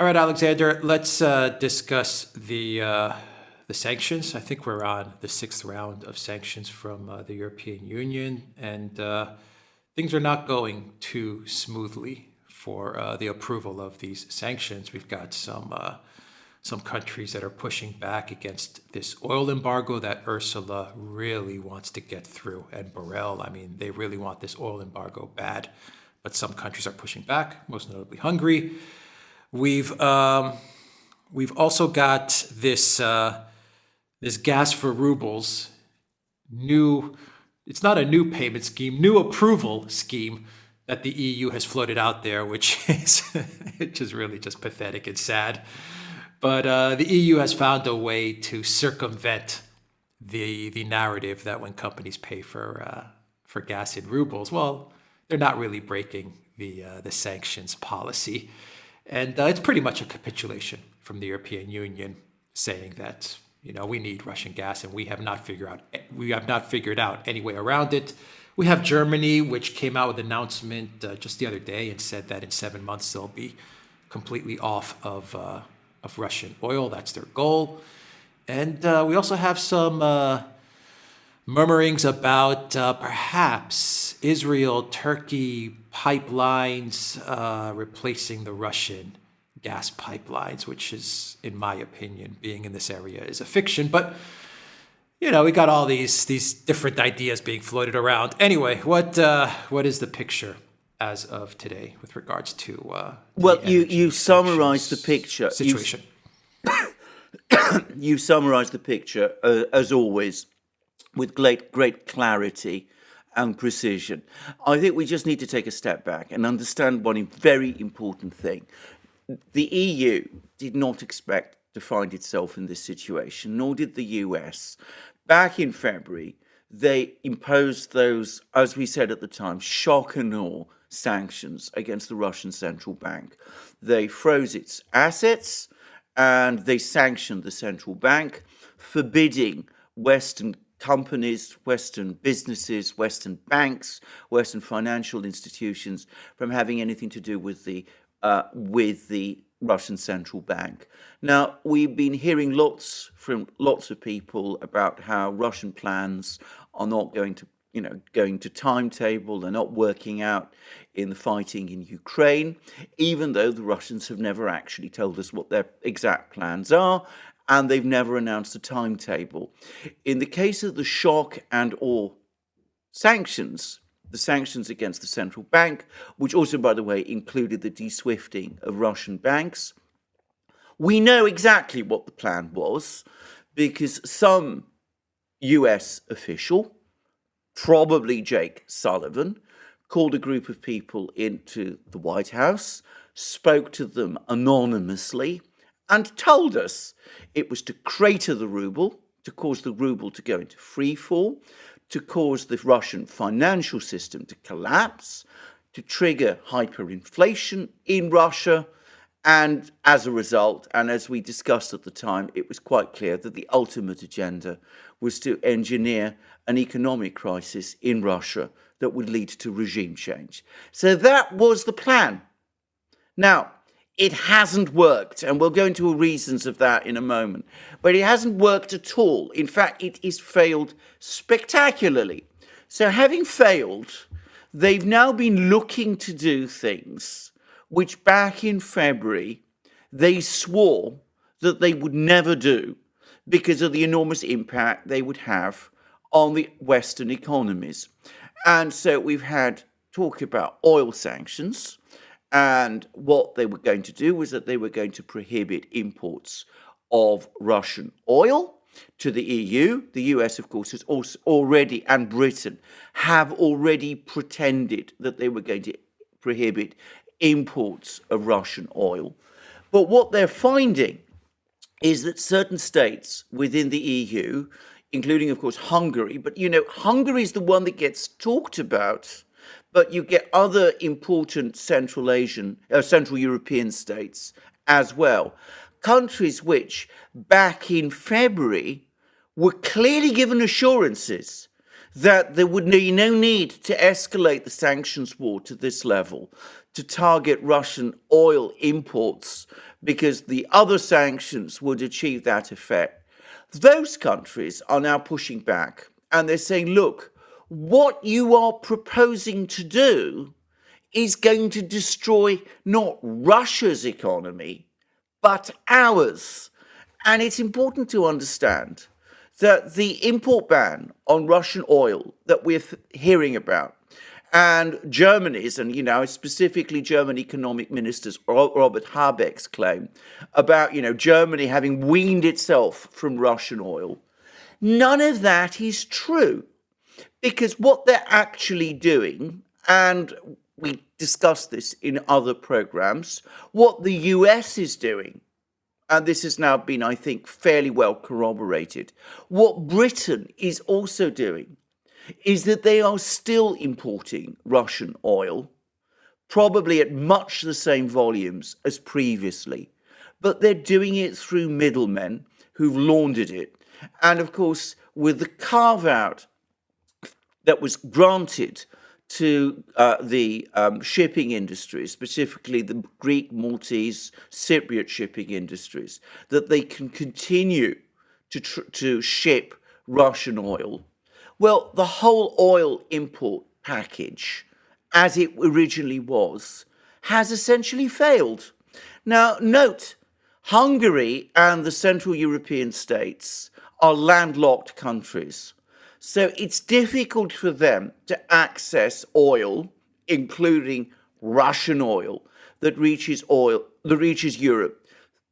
All right, Alexander, let's discuss the sanctions. I think we're on the sixth round of sanctions from the European Union, and things are not going too smoothly for the approval of these sanctions. We've got some countries that are pushing back against this oil embargo that Ursula really wants to get through, and Borrell. I mean, they really want this oil embargo bad, but some countries are pushing back, most notably Hungary. We've also got this gas for rubles new. It's not a new payment scheme, new approval scheme that the EU has floated out there, which is really just pathetic and sad. But the EU has found a way to circumvent the narrative that when companies pay for gas in rubles, well, they're not really breaking the sanctions policy. And it's pretty much a capitulation from the European Union saying that, we need Russian gas and we have not figured out any way around it. We have Germany, which came out with an announcement just the other day and said that in 7 months they'll be completely off of Russian oil. That's their goal. And we also have some murmurings about perhaps Israel-Turkey pipelines replacing the Russian gas pipelines, which is, in my opinion, being in this area is a fiction. But, we got all these different ideas being floated around. Anyway, what is the picture as of today with regards to well, you summarized the picture. Situation. You summarized the picture, as always, with great clarity and precision. I think we just need to take a step back and understand one very important thing. The EU did not expect to find itself in this situation, nor did the US. Back in February, they imposed those, as we said at the time, shock and awe sanctions against the Russian central bank. They froze its assets and they sanctioned the central bank, forbidding Western companies, Western businesses, Western banks, Western financial institutions from having anything to do with the Russian central bank. Now, we've been hearing from lots of people about how Russian plans are not going to timetable, they're not working out in the fighting in Ukraine, even though the Russians have never actually told us what their exact plans are, and they've never announced a timetable. In the case of the shock and awe sanctions, the sanctions against the central bank, which also, by the way, included the de-swifting of Russian banks, we know exactly what the plan was because some US official, probably Jake Sullivan, called a group of people into the White House, spoke to them anonymously, and told us it was to crater the ruble, to cause the ruble to go into free fall, to cause the Russian financial system to collapse, to trigger hyperinflation in Russia. And as a result, and as we discussed at the time, it was quite clear that the ultimate agenda was to engineer an economic crisis in Russia that would lead to regime change. So that was the plan. Now, it hasn't worked, and we'll go into reasons of that in a moment. But it hasn't worked at all. In fact, it has failed spectacularly. So having failed, they've now been looking to do things which back in February they swore that they would never do because of the enormous impact they would have on the Western economies. And so we've had talk about oil sanctions. And what they were going to do was that they were going to prohibit imports of Russian oil to the EU. The US, of course, has also already, and Britain, have already pretended that they were going to prohibit imports of Russian oil. But what they're finding is that certain states within the EU, including, of course, Hungary, but, Hungary is the one that gets talked about. But you get other important Central European states as well. Countries which, back in February, were clearly given assurances that there would be no need to escalate the sanctions war to this level, to target Russian oil imports, because the other sanctions would achieve that effect. Those countries are now pushing back and they're saying, look, what you are proposing to do is going to destroy not Russia's economy, but ours. And it's important to understand that the import ban on Russian oil that we're hearing about, and Germany's, and specifically German economic minister's Robert Habeck's claim about Germany having weaned itself from Russian oil, none of that is true, because what they're actually doing, and we discussed this in other programs, what the US is doing, and this has now been, I think, fairly well corroborated, what Britain is also doing is that they are still importing Russian oil, probably at much the same volumes as previously, but they're doing it through middlemen who've laundered it. And of course, with the carve-out that was granted to the shipping industries, specifically the Greek, Maltese, Cypriot shipping industries, that they can continue to ship Russian oil. Well, the whole oil import package, as it originally was, has essentially failed. Now, note, Hungary and the Central European states are landlocked countries. So it's difficult for them to access oil, including Russian oil, that reaches Europe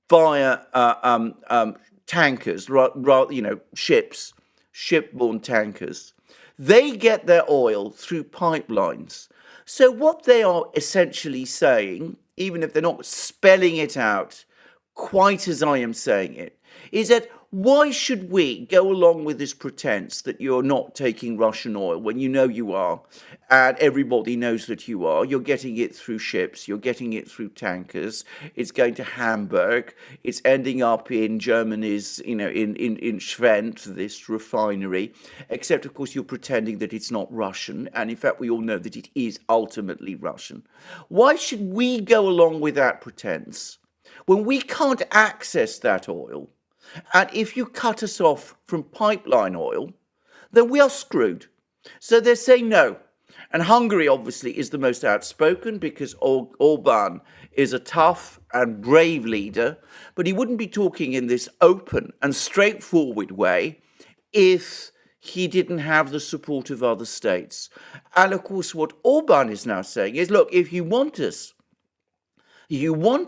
via tankers, ships, shipborne tankers. They get their oil through pipelines. So what they are essentially saying, even if they're not spelling it out quite as I am saying it, is that why should we go along with this pretense that you're not taking Russian oil when you know you are, and everybody knows that you are? You're getting it through ships, you're getting it through tankers, it's going to Hamburg, it's ending up in Germany's, in Schwendt, this refinery, except of course you're pretending that it's not Russian, and in fact we all know that it is ultimately Russian. Why should we go along with that pretense when we can't access that oil? And if you cut us off from pipeline oil, then we are screwed. So they're saying no. And Hungary obviously is the most outspoken, because Orban is a tough and brave leader, but he wouldn't be talking in this open and straightforward way if he didn't have the support of other states. And of course, what Orban is now saying is, look, if you want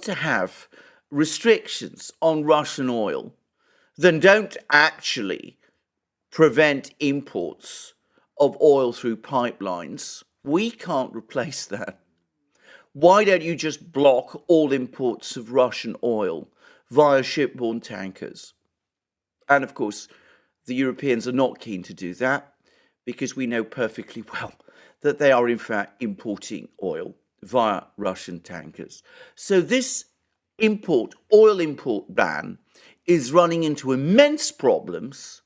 to have restrictions on Russian oil, then don't actually prevent imports of oil through pipelines. We can't replace that. Why don't you just block all imports of Russian oil via shipborne tankers? And of course, the Europeans are not keen to do that, because we know perfectly well that they are in fact importing oil via Russian tankers. So this oil import ban is running into immense problems.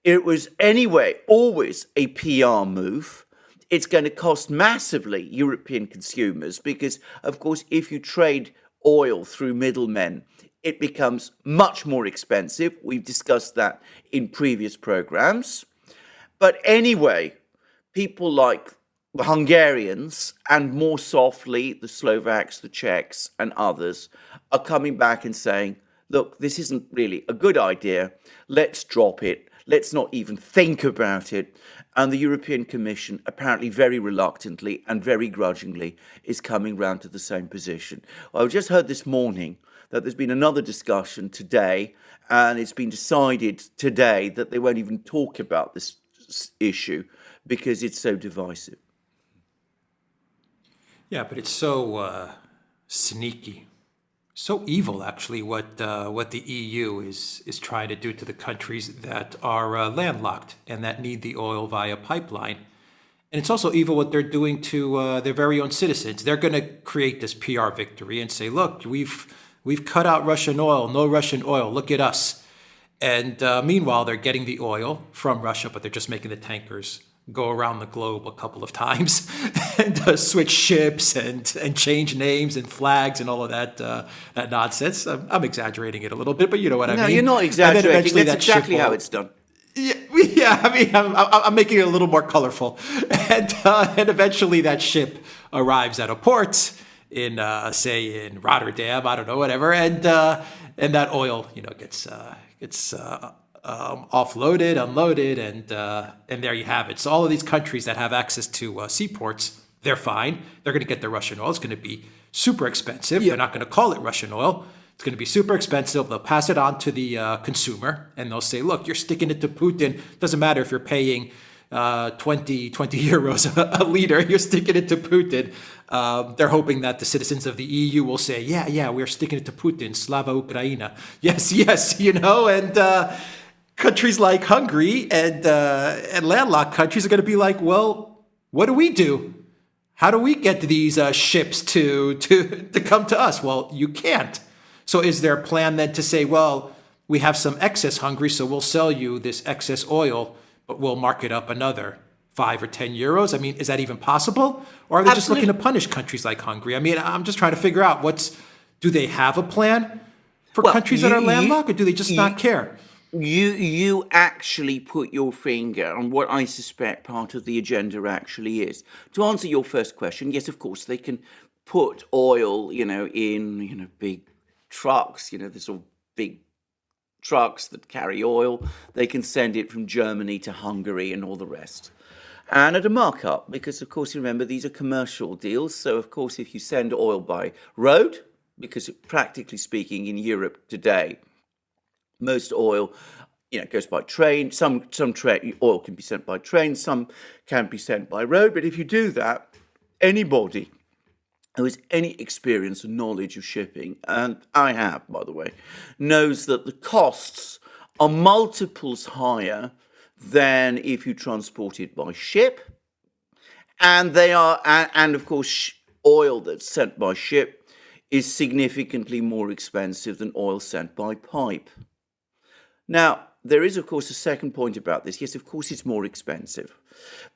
It was anyway always a PR move. It's going to cost massively European consumers, because, of course, if you trade oil through middlemen, it becomes much more expensive. We've discussed that in previous programs. But anyway, people like the Hungarians, and more softly the Slovaks, the Czechs, and others, are coming back and saying, look, this isn't really a good idea. Let's drop it. Let's not even think about it. And the European Commission, apparently very reluctantly and very grudgingly, is coming round to the same position. I just heard this morning that there's been another discussion today, and it's been decided today that they won't even talk about this issue because it's so divisive. Yeah, but it's so sneaky, so evil, actually, what the EU is trying to do to the countries that are landlocked and that need the oil via pipeline. And it's also evil what they're doing to their very own citizens. They're going to create this PR victory and say, look, we've cut out Russian oil, no Russian oil, look at us. And meanwhile, they're getting the oil from Russia, but they're just making the tankers go around the globe a couple of times and switch ships and change names and flags and all of that nonsense. I'm exaggerating it a little bit, but you know what I No, mean. you're not And then exaggerating. eventually That's that ship exactly how will- it's done. Yeah, yeah. I mean, I'm making it a little more colorful, and eventually that ship arrives at a port in, say, in Rotterdam. I don't know, whatever, and that oil, gets offloaded, unloaded, and there you have it. So all of these countries that have access to seaports, they're fine. They're going to get their Russian oil. It's going to be super expensive. They're not going to call it Russian oil. It's going to be super expensive. They'll pass it on to the consumer, and they'll say, look, you're sticking it to Putin. Doesn't matter if you're paying 20 euros a liter. You're sticking it to Putin. They're hoping that the citizens of the EU will say, yeah, we're sticking it to Putin. Slava Ukraina. Yes, and countries like Hungary and landlocked countries are going to be like, well, what do we do? How do we get these ships to come to us? Well, you can't. So is there a plan then to say, well, we have some excess Hungary, so we'll sell you this excess oil, but we'll mark it up another 5 or 10 euros? I mean, is that even possible? Or are they just looking to punish countries like Hungary? I mean, I'm just trying to figure out do they have a plan for countries that are landlocked, or do they just not care? You actually put your finger on what I suspect part of the agenda actually is. To answer your first question, yes, of course, they can put oil, in, big trucks, the sort of big trucks that carry oil. They can send it from Germany to Hungary and all the rest. And at a markup, because, of course, you remember, these are commercial deals. So, of course, if you send oil by road, because practically speaking in Europe today, most oil, goes by train. Some oil can be sent by train, some can be sent by road. But if you do that, anybody who has any experience and knowledge of shipping, and I have, by the way, knows that the costs are multiples higher than if you transport it by ship. And and of course, oil that's sent by ship is significantly more expensive than oil sent by pipe. Now, there is, of course, a second point about this. Yes, of course, it's more expensive.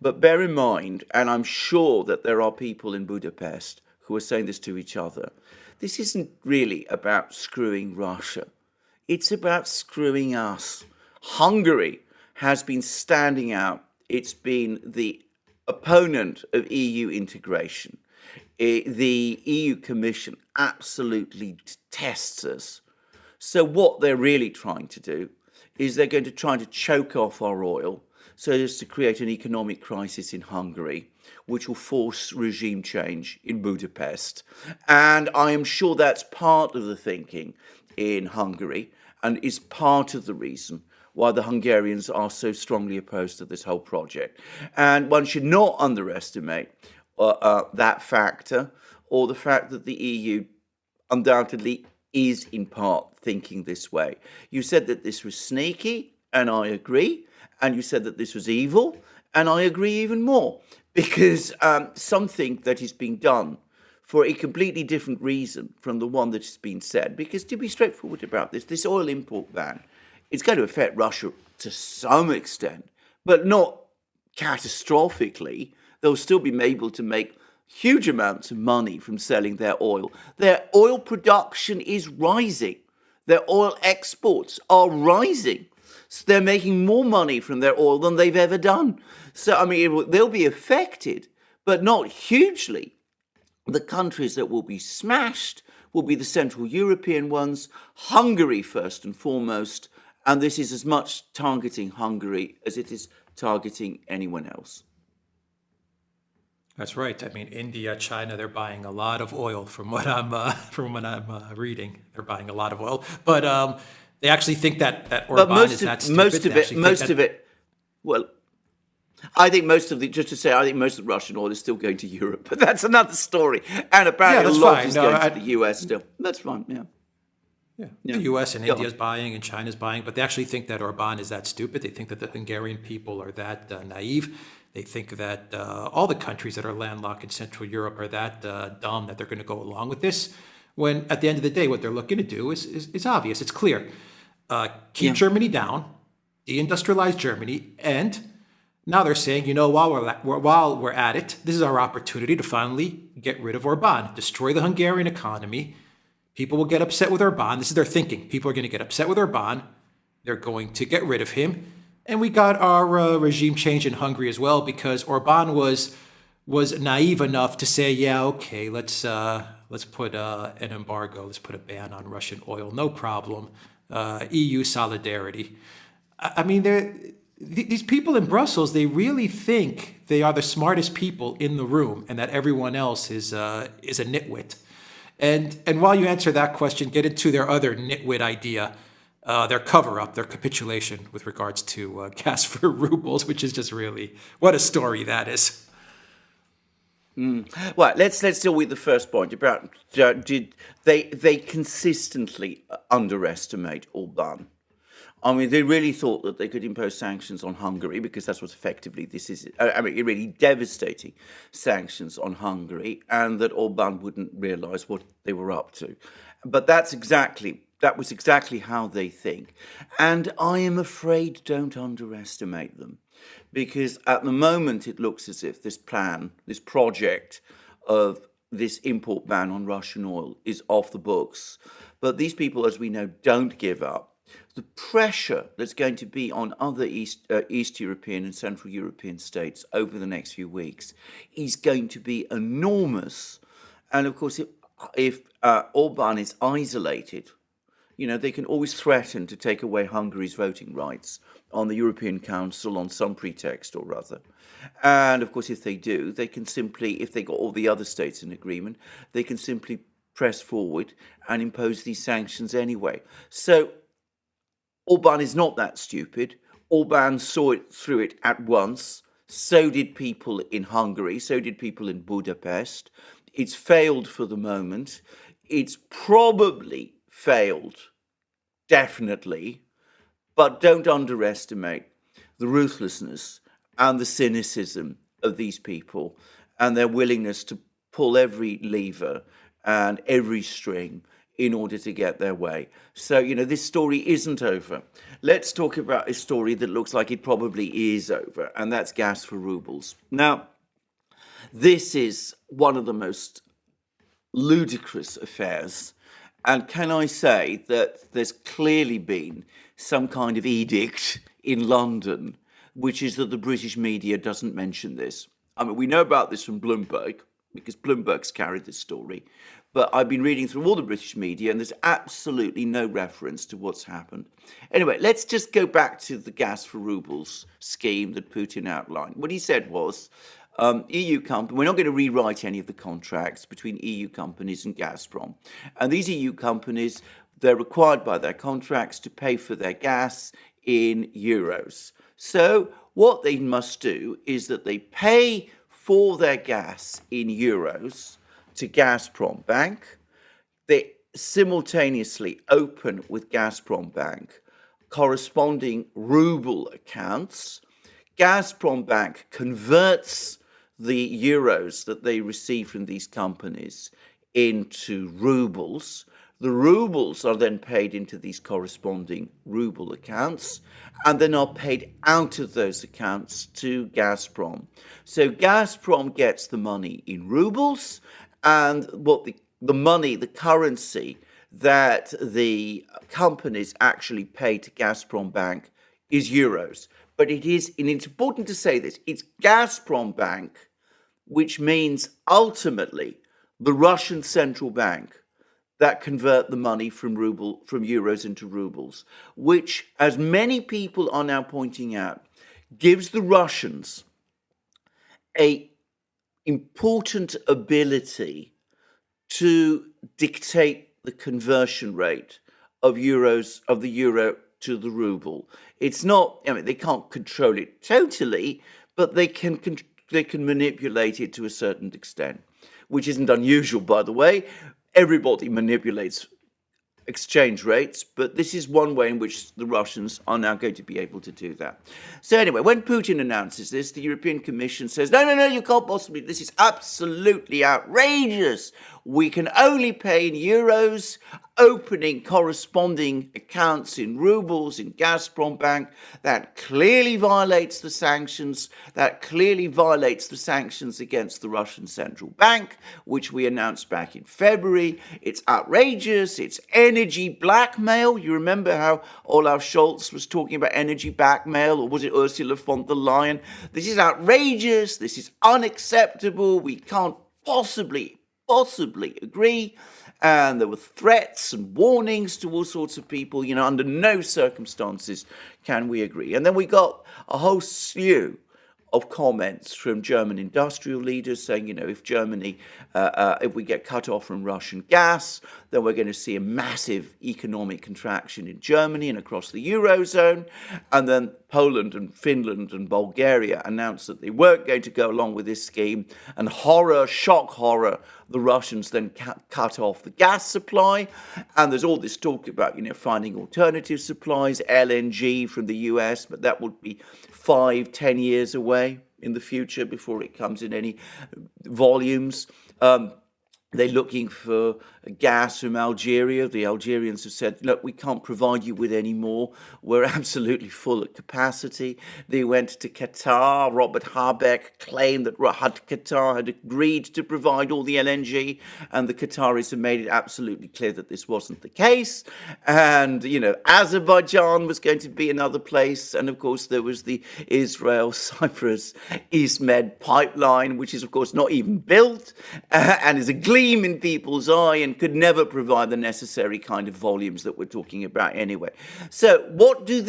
But bear in mind, and I'm sure that there are people in Budapest who are saying this to each other, this isn't really about screwing Russia. It's about screwing us. Hungary has been standing out. It's been the opponent of EU integration. The EU Commission absolutely detests us. So what they're really trying to do is they're going to try to choke off our oil so as to create an economic crisis in Hungary, which will force regime change in Budapest. And I am sure that's part of the thinking in Hungary and is part of the reason why the Hungarians are so strongly opposed to this whole project. And one should not underestimate that factor, or the fact that the EU undoubtedly is in part thinking this way. You said that this was sneaky, and I agree. And you said that this was evil, and I agree even more. Because something that is being done for a completely different reason from the one that has been said. Because to be straightforward about this oil import ban, it's going to affect Russia to some extent, but not catastrophically. They'll still be able to make huge amounts of money from selling their oil. Their oil production is rising. Their oil exports are rising. So they're making more money from their oil than they've ever done. So, I mean, they'll be affected, but not hugely. The countries that will be smashed will be the Central European ones, Hungary first and foremost, and this is as much targeting Hungary as it is targeting anyone else. That's right. I mean, India, China, they're buying a lot of oil from what I'm reading. They're buying a lot of oil, but they actually think that Orban is that stupid. Well, I think most of the Russian oil is still going to Europe, but that's another story. And apparently a lot is going to the US still. That's fine, yeah. The US and India's buying and China's buying, but they actually think that Orban is that stupid. They think that the Hungarian people are that naive. They think that all the countries that are landlocked in Central Europe are that dumb that they're going to go along with this. When at the end of the day, what they're looking to do is obvious. It's clear. Keep Germany down, deindustrialize Germany, and Now they're saying, while we're at it, this is our opportunity to finally get rid of Orban, destroy the Hungarian economy. People will get upset with Orban. This is their thinking. People are going to get upset with Orban. They're going to get rid of him. And we got our regime change in Hungary as well, because Orban was naive enough to say, yeah, okay, let's put an embargo, let's put a ban on Russian oil, no problem. EU solidarity. I mean, these people in Brussels, they really think they are the smartest people in the room, and that everyone else is a nitwit. And while you answer that question, get into their other nitwit idea, their cover-up, their capitulation with regards to gas for rubles, which is just really, what a story that is. Well, let's deal with the first point about did they consistently underestimate Orban. I mean, they really thought that they could impose sanctions on Hungary, because that's what effectively this is. I mean, really devastating sanctions on Hungary, and that Orban wouldn't realise what they were up to. But that was exactly how they think. And I am afraid, don't underestimate them, because at the moment it looks as if this project of this import ban on Russian oil is off the books. But these people, as we know, don't give up. The pressure that's going to be on other East European and Central European states over the next few weeks is going to be enormous. And of course, if Orban is isolated, they can always threaten to take away Hungary's voting rights on the European Council on some pretext or other. And of course, if they do, they can simply, if they got all the other states in agreement, they can simply press forward and impose these sanctions anyway. So Orban is not that stupid. Orban saw it through it at once. So did people in Hungary. So did people in Budapest. It's failed for the moment. It's probably failed, definitely. But don't underestimate the ruthlessness and the cynicism of these people and their willingness to pull every lever and every string in order to get their way. So, this story isn't over. Let's talk about a story that looks like it probably is over, and that's gas for rubles. Now, this is one of the most ludicrous affairs. And can I say that there's clearly been some kind of edict in London, which is that the British media doesn't mention this. I mean, we know about this from Bloomberg, because Bloomberg's carried this story. But I've been reading through all the British media, and there's absolutely no reference to what's happened. Anyway, let's just go back to the gas for rubles scheme that Putin outlined. What he said was, EU company, we're not going to rewrite any of the contracts between EU companies and Gazprom. And these EU companies, they're required by their contracts to pay for their gas in euros. So what they must do is that they pay for their gas in euros to Gazprom Bank. They simultaneously open with Gazprom Bank corresponding ruble accounts. Gazprom Bank converts the euros that they receive from these companies into rubles. The rubles are then paid into these corresponding ruble accounts, and then are paid out of those accounts to Gazprom. So Gazprom gets the money in rubles, and what the money, the currency that the companies actually pay to Gazprom Bank is euros. But it is, and it's important to say this, it's Gazprom Bank, which means ultimately the Russian central bank, that convert the money from euros into rubles, which, as many people are now pointing out, gives the Russians a important ability to dictate the conversion rate of the euro to the ruble. It's not, I mean, they can't control it totally, but they can manipulate it to a certain extent, which isn't unusual, by the way. Everybody manipulates exchange rates, but this is one way in which the Russians are now going to be able to do that. So anyway, when Putin announces this, the European Commission says, no, you can't possibly, this is absolutely outrageous. We can only pay in euros, opening corresponding accounts in rubles in Gazprom Bank. That clearly violates the sanctions. That clearly violates the sanctions against the Russian Central Bank, which we announced back in February. It's outrageous. It's energy blackmail. You remember how Olaf Scholz was talking about energy blackmail, or was it Ursula von der Leyen? This is outrageous. This is unacceptable. We can't possibly agree. And there were threats and warnings to all sorts of people. Under no circumstances can we agree. And then we got a whole slew of comments from German industrial leaders saying, if Germany, if we get cut off from Russian gas, then we're going to see a massive economic contraction in Germany and across the Eurozone. And then Poland and Finland and Bulgaria announced that they weren't going to go along with this scheme. And shock horror, the Russians then cut off the gas supply. And there's all this talk about, finding alternative supplies, LNG from the US, but that would be 5-10 years away in the future before it comes in any volumes. They're looking for gas from Algeria. The Algerians have said, look, we can't provide you with any more. We're absolutely full at capacity. They went to Qatar. Robert Habeck claimed that Qatar had agreed to provide all the LNG, and the Qataris have made it absolutely clear that this wasn't the case. And, Azerbaijan was going to be another place. And, of course, there was the Israel-Cyprus East Med pipeline, which is, of course, not even built and is a gleam in people's eye and could never provide the necessary kind of volumes that we're talking about anyway. So what do?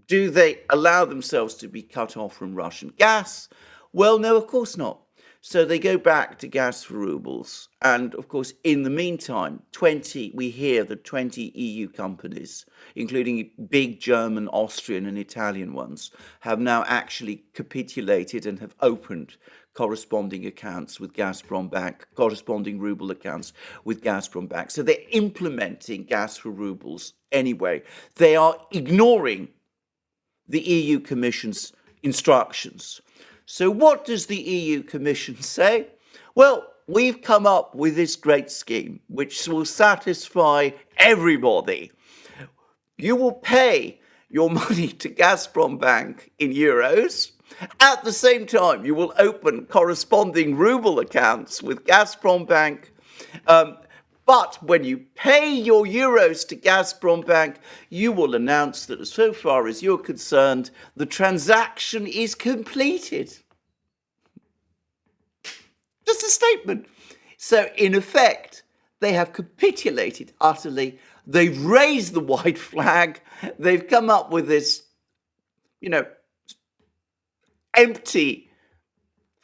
Do they allow themselves to be cut off from Russian gas? Well, no, of course not. So they go back to gas for rubles. And of course, in the meantime, we hear that 20 EU companies, including big German, Austrian and Italian ones, have now actually capitulated and have opened corresponding accounts with Gazprom Bank, corresponding ruble accounts with Gazprom Bank. So they're implementing gas for rubles anyway. They are ignoring the EU Commission's instructions. So what does the EU Commission say? Well, we've come up with this great scheme which will satisfy everybody. You will pay your money to Gazprom Bank in euros. At the same time, you will open corresponding ruble accounts with Gazprom Bank. But when you pay your euros to Gazprom Bank, you will announce that so far as you're concerned, the transaction is completed. Just a statement. So in effect, they have capitulated utterly. They've raised the white flag. They've come up with this, empty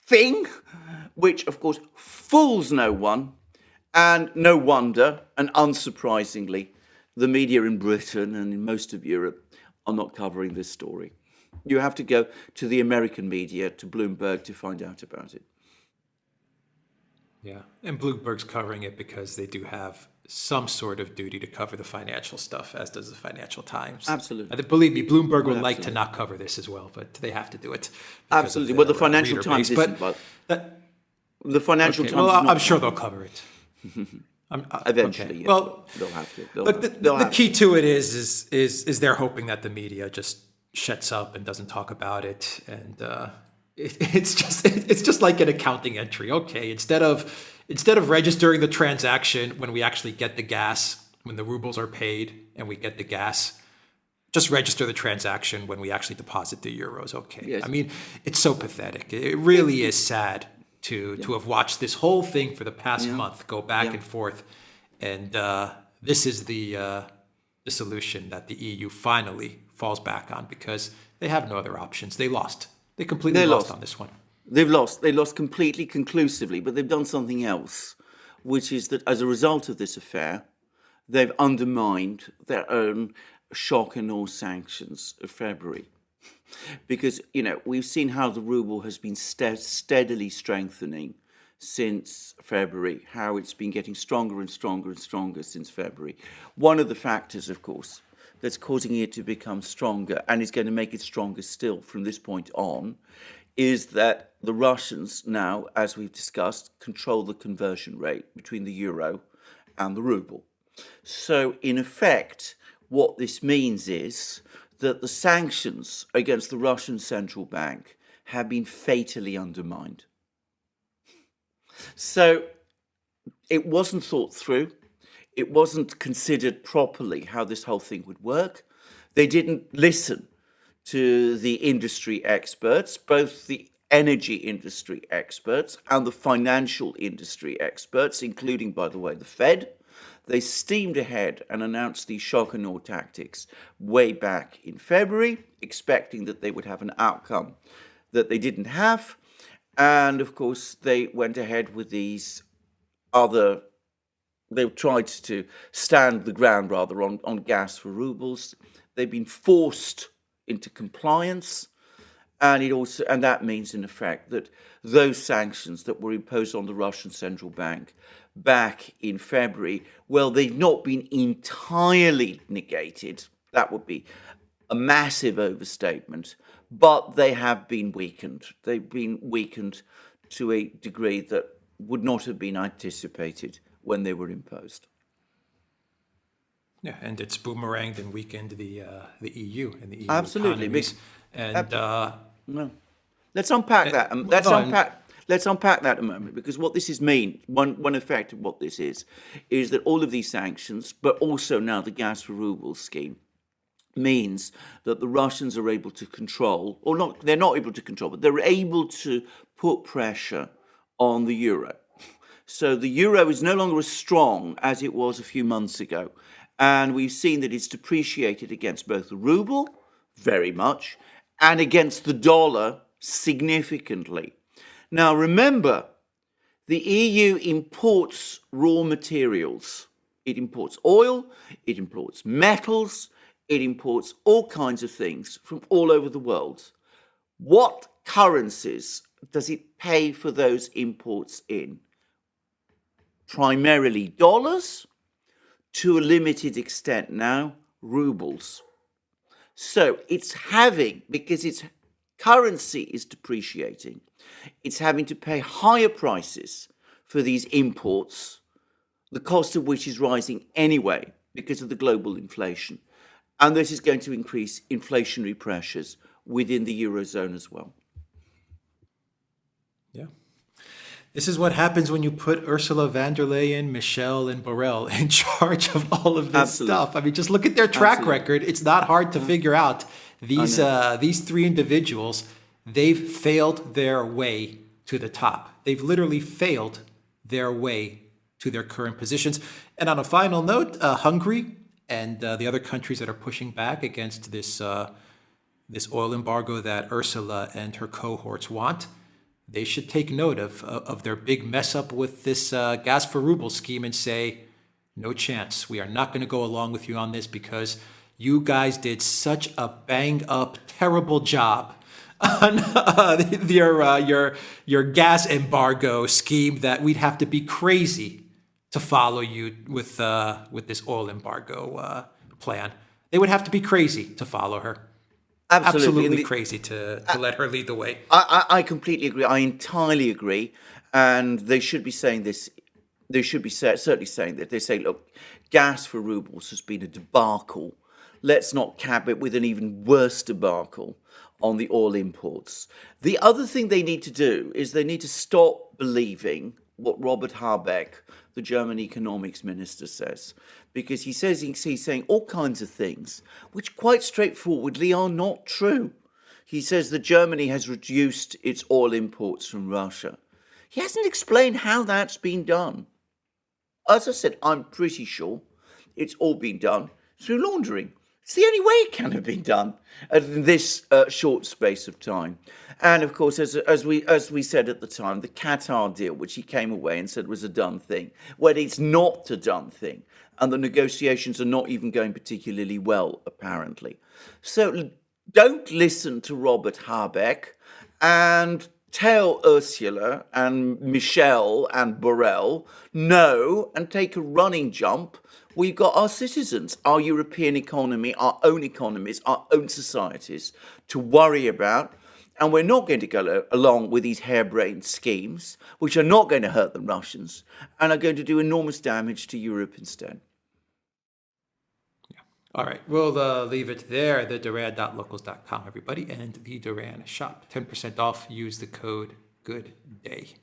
thing, which of course fools no one. And no wonder, and unsurprisingly, the media in Britain and in most of Europe are not covering this story. You have to go to the American media, to Bloomberg, to find out about it. Yeah, and Bloomberg's covering it because they do have some sort of duty to cover the financial stuff, as does the Financial Times. Absolutely. Believe me, Bloomberg would like to not cover this as well, but they have to do it. Absolutely. Well, the Financial Times isn't, but the Financial Times. Well, is not I'm sure they'll cover it. Eventually, okay. yes. Well, they'll have to. The key to it is they're hoping that the media just shuts up and doesn't talk about it, and it's just like an accounting entry. Okay, instead of registering the transaction when we actually get the gas, when the rubles are paid and we get the gas, just register the transaction when we actually deposit the euros. Okay, yes. I mean, it's so pathetic. It really is sad to have watched this whole thing for the past month go back and forth, and this is the solution that the EU finally falls back on because they have no other options. They lost. They completely lost on this one. They've lost. They lost completely, conclusively, but they've done something else, which is that as a result of this affair, they've undermined their own shock and awe sanctions of February. Because, we've seen how the ruble has been steadily strengthening since February, how it's been getting stronger and stronger and stronger since February. One of the factors, of course, that's causing it to become stronger and is going to make it stronger still from this point on is that the Russians now, as we've discussed, control the conversion rate between the euro and the ruble. So, in effect, what this means is that the sanctions against the Russian central bank have been fatally undermined. So, it wasn't thought through. It wasn't considered properly how this whole thing would work. They didn't listen to the industry experts, both the energy industry experts and the financial industry experts, including, by the way, the Fed. They steamed ahead and announced these shock and awe tactics way back in February, expecting that they would have an outcome that they didn't have. And of course, they went ahead with these other, they tried to stand the ground rather on gas for rubles. They've been forced into compliance. And that means, in effect, that those sanctions that were imposed on the Russian central bank back in February, well, they've not been entirely negated. That would be a massive overstatement, but they have been weakened. They've been weakened to a degree that would not have been anticipated when they were imposed. Yeah, and it's boomeranged and weakened the EU and the EU Absolutely. economies. And No. Let's unpack that. Let's no, unpack that a moment, because what this is one effect of what this is that all of these sanctions, but also now the gas for rubles scheme, means that the Russians are able to control, or not, they're not able to control, but they're able to put pressure on the euro. So the euro is no longer as strong as it was a few months ago. And we've seen that it's depreciated against both the ruble, very much, and against the dollar, significantly. Now, remember, the EU imports raw materials. It imports oil, it imports metals, it imports all kinds of things from all over the world. What currencies does it pay for those imports in? Primarily dollars, to a limited extent now, rubles. So it's having, because its currency is depreciating, it's having to pay higher prices for these imports, the cost of which is rising anyway because of the global inflation. And this is going to increase inflationary pressures within the Eurozone as well. yeah. This is what happens when you put Ursula von der Leyen, Michel, and Borrell in charge of all of this Absolutely. stuff. I mean, just look at their track Absolutely. record. It's not hard to figure out. These three individuals, they've failed their way to the top. They've literally failed their way to their current positions. And on a final note, Hungary and the other countries that are pushing back against this oil embargo that Ursula and her cohorts want, they should take note of their big mess up with this gas for rubles scheme and say, no chance. We are not going to go along with you on this because you guys did such a bang up, terrible job on your gas embargo scheme that we'd have to be crazy to follow you with this oil embargo plan. They would have to be crazy to follow her. Absolutely crazy to let her lead the way. I completely agree. I entirely agree. And they should be saying this. They should be certainly saying that. They say, look, gas for rubles has been a debacle. Let's not cap it with an even worse debacle on the oil imports. The other thing they need to do is they need to stop believing what Robert Habeck, the German economics minister, says. Because he's saying all kinds of things which quite straightforwardly are not true. He says that Germany has reduced its oil imports from Russia. He hasn't explained how that's been done. As I said, I'm pretty sure it's all been done through laundering. It's the only way it can have been done in this short space of time. And of course, as we said at the time, the Qatar deal, which he came away and said was a done thing, well, it's not a done thing. And the negotiations are not even going particularly well, apparently. So don't listen to Robert Habeck and tell Ursula and Michel and Borrell no and take a running jump. We've got our citizens, our European economy, our own economies, our own societies to worry about. And we're not going to go along with these harebrained schemes, which are not going to hurt the Russians and are going to do enormous damage to Europe instead. All right, we'll leave it there. The Duran.locals.com, everybody, and the Duran shop. 10% off. Use the code Good Day.